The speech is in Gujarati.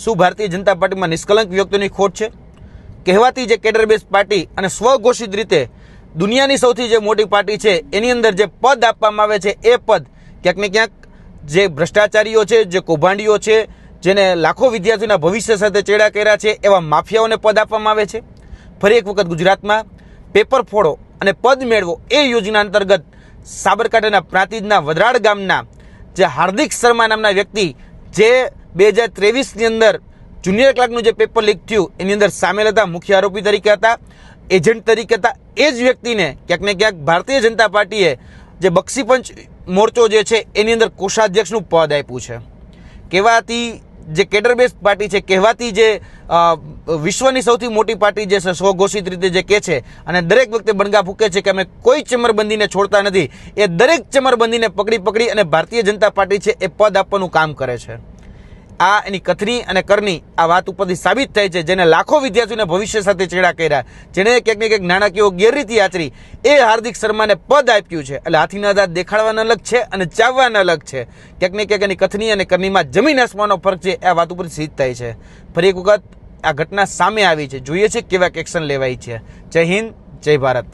શું ભારતીય જનતા પાર્ટીમાં નિષ્કલંક વ્યક્તિની ખોટ છે? કહેવાતી જે કેડર બેઝ પાર્ટી અને સ્વઘોષિત રીતે દુનિયાની સૌથી જે મોટી પાર્ટી છે એની અંદર જે પદ આપવામાં આવે છે એ પદ ક્યાંક ને ક્યાંક જે ભ્રષ્ટાચારીઓ છે, જે કૌભાંડીઓ છે, જેને લાખો વિદ્યાર્થીઓના ભવિષ્ય સાથે ચેડા કર્યા છે એવા માફિયાઓને પદ આપવામાં આવે છે. ફરી એક વખત ગુજરાતમાં પેપર ફોડો અને પદ મેળવો એ યોજના અંતર્ગત સાબરકાંઠાના પ્રાંતિજના વદરાડ ગામના જે હાર્દિક શર્મા નામના વ્યક્તિ જે 2023ની અંદર જુનિયર ક્લાર્કનું જે પેપર લીક થયું એની અંદર સામેલ હતા, મુખ્ય આરોપી તરીકે હતા, એજન્ટ તરીકે હતા. એ જ વ્યક્તિને ક્યાંક ને ક્યાંક ભારતીય જનતા પાર્ટીએ જે બક્ષીપંચ મોરચો જે છે એની અંદર કોષાધ્યક્ષનું પદ આપ્યું છે. કહેવાતી જે કેડર બેઝ પાર્ટી છે, કહેવાતી જે વિશ્વની સૌથી મોટી પાર્ટી જે છે સ્વઘોષિત રીતે જે કહે છે અને દરેક વખતે બણગા ફૂંકે છે કે અમે કોઈ ચમરબંધીને છોડતા નથી, એ દરેક ચમરબંધીને પકડી અને ભારતીય જનતા પાર્ટી છે એ પદ આપવાનું કામ કરે છે. આ એની કથની અને કરની આ વાત ઉપરથી સાબિત થાય છે. જેને લાખો વિદ્યાર્થીઓને ભવિષ્ય સાથે ચેડા કર્યા, જેને ક્યાંક ને ક્યાંક નાણાકીય ગેરરીતિ આચરી, એ હાર્દિક શર્માને પદ આપ્યું છે. એટલે હાથીના દાંત દેખાડવાના અલગ છે અને ચાવવાના અલગ છે. ક્યાંક ને ક્યાંક એની કથની અને કરીમાં જમીન આસમાનનો ફરક છે. આ વાત ઉપર સિદ્ધ થાય છે. ફરી એક વખત આ ઘટના સામે આવી છે. જોઈએ છે કેવા એક્શન લેવાય છે. જય હિન્દ, જય ભારત.